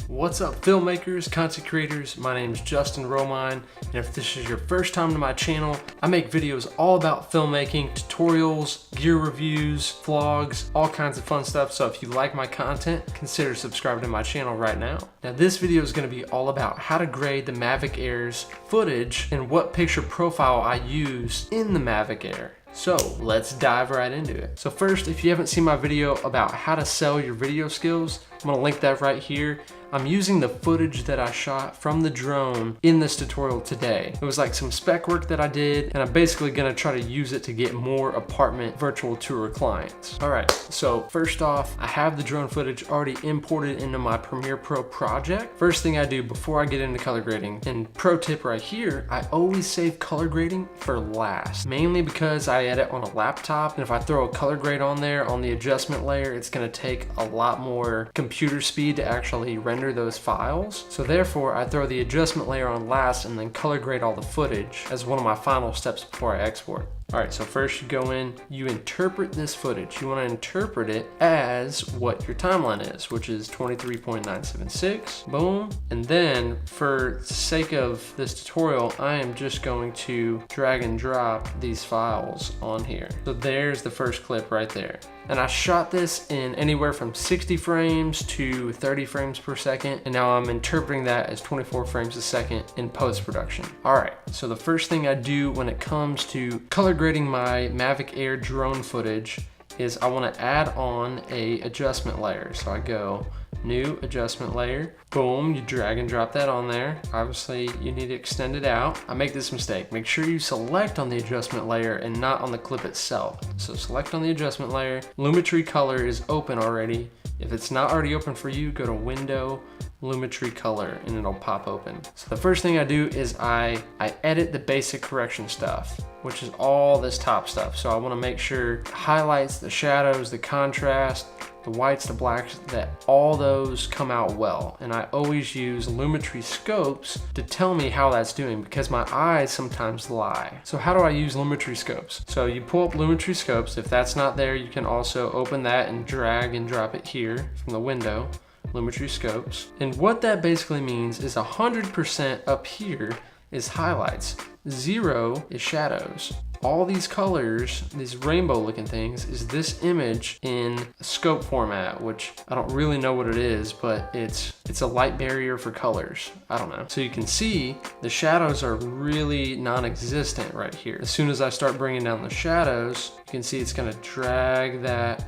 What's up, filmmakers, content creators? My name is Justin Romine, and if this is your first time to my channel, I make videos all about filmmaking, tutorials, gear reviews, vlogs, all kinds of fun stuff. So if you like my content, consider subscribing to my channel right now. Now this video is going to be all about how to grade the Mavic Air's footage and what picture profile I use in the Mavic Air. So let's dive right into it. So first, if you haven't seen my video about how to sell your video skills, I'm gonna link that right here. I'm using the footage that I shot from the drone in this tutorial today. It was like some spec work that I did, and I'm basically gonna try to use it to get more apartment virtual tour clients. All right, so first off, I have the drone footage already imported into my Premiere Pro project. First thing I do before I get into color grading, and pro tip right here, I always save color grading for last, mainly because I edit on a laptop, and if I throw a color grade on there on the adjustment layer, it's gonna take a lot more computer speed to actually render those files. So therefore, I throw the adjustment layer on last and then color grade all the footage as one of my final steps before I export. All right, so first you go in, you interpret this footage. You want to interpret it as what your timeline is, which is 23.976, boom. And then for the sake of this tutorial, I am just going to drag and drop these files on here. So there's the first clip right there. And I shot this in anywhere from 60 frames to 30 frames per second. And now I'm interpreting that as 24 frames a second in post-production. All right, so the first thing I do when it comes to color grading my Mavic Air drone footage is I want to add on a adjustment layer. So I go new adjustment layer, boom, you drag and drop that on there. Obviously you need to extend it out. I make this mistake. Make sure you select on the adjustment layer and not on the clip itself. So select on the adjustment layer. Lumetri color is open already. If it's not already open for you, go to window, Lumetri color, and it'll pop open. So the first thing I do is I edit the basic correction stuff, which is all this top stuff. So I want to make sure the highlights, the shadows, the contrast, the whites, the blacks, that all those come out well. And I always use Lumetri scopes to tell me how that's doing because my eyes sometimes lie. So how do I use Lumetri scopes? So you pull up Lumetri scopes. If that's not there, you can also open that and drag and drop it here from the window, Lumetri scopes. And what that basically means is 100% up here is highlights, 0 is shadows. All these colors, these rainbow looking things, is this image in a scope format, which I don't really know what it is, but it's a light barrier for colors. I don't know. So you can see the shadows are really non-existent right here. As soon as I start bringing down the shadows, you can see it's gonna drag that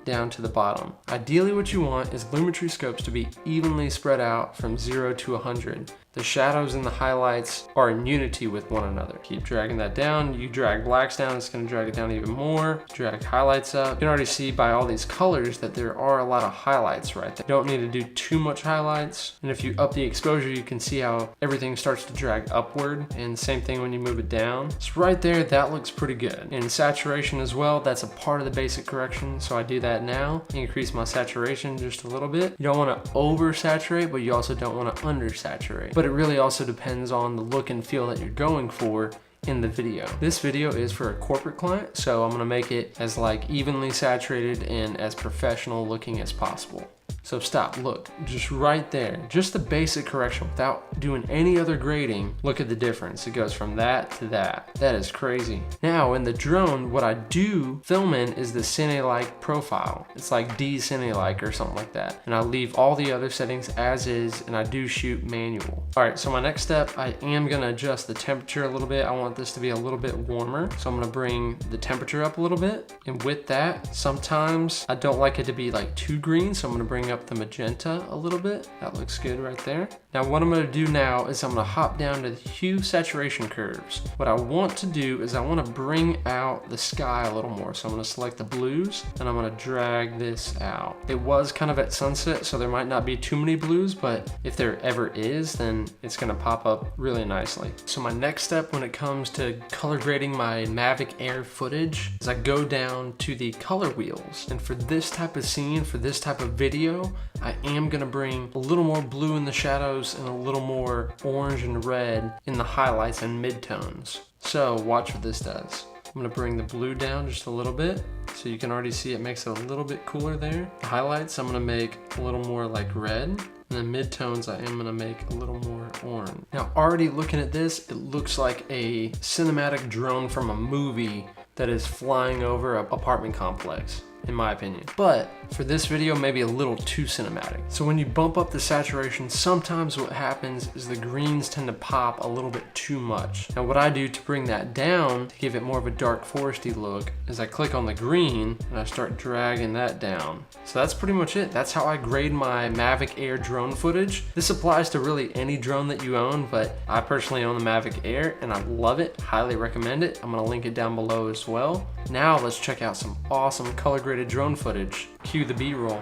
down to the bottom. Ideally what you want is Lumetri scopes to be evenly spread out from 0 to 100. The shadows and the highlights are in unity with one another. Keep dragging that down. You drag blacks down, it's gonna drag it down even more. Drag highlights up. You can already see by all these colors that there are a lot of highlights right there. You don't need to do too much highlights. And if you up the exposure, you can see how everything starts to drag upward. And same thing when you move it down. So right there, that looks pretty good. And saturation as well, that's a part of the basic correction. So I do that now. Increase my saturation just a little bit. You don't wanna oversaturate, but you also don't wanna undersaturate. But it really also depends on the look and feel that you're going for in the video. This video is for a corporate client, so I'm gonna make it as like evenly saturated and as professional looking as possible. So stop, look, just right there, just the basic correction without doing any other grading. Look at the difference. It goes from that to that. That is crazy. Now in the drone, what I do film in is the cine-like profile. It's like D-cine-like or something like that. And I leave all the other settings as is, and I do shoot manual. All right, so my next step, I am gonna adjust the temperature a little bit. I want this to be a little bit warmer. So I'm gonna bring the temperature up a little bit. And with that, sometimes I don't like it to be like too green, so I'm gonna bring up the magenta a little bit. That looks good right there. Now what I'm gonna do now is I'm gonna hop down to the hue saturation curves. What I want to do is I wanna bring out the sky a little more. So I'm gonna select the blues and I'm gonna drag this out. It was kind of at sunset, so there might not be too many blues, but if there ever is, then it's gonna pop up really nicely. So my next step when it comes to color grading my Mavic Air footage is I go down to the color wheels. And for this type of scene, for this type of video, I am gonna bring a little more blue in the shadows and a little more orange and red in the highlights and midtones. So watch what this does. I'm gonna bring the blue down just a little bit. So you can already see it makes it a little bit cooler there. The highlights, I'm gonna make a little more like red. And the midtones I am gonna make a little more orange. Now already looking at this, it looks like a cinematic drone from a movie that is flying over an apartment complex, in my opinion. But for this video, maybe a little too cinematic. So when you bump up the saturation, sometimes what happens is the greens tend to pop a little bit too much. Now what I do to bring that down, to give it more of a dark foresty look, is I click on the green and I start dragging that down. So that's pretty much it. That's how I grade my Mavic Air drone footage. This applies to really any drone that you own, but I personally own the Mavic Air and I love it, highly recommend it. I'm gonna link it down below as well. Now let's check out some awesome color graded drone footage. Cue the B-roll.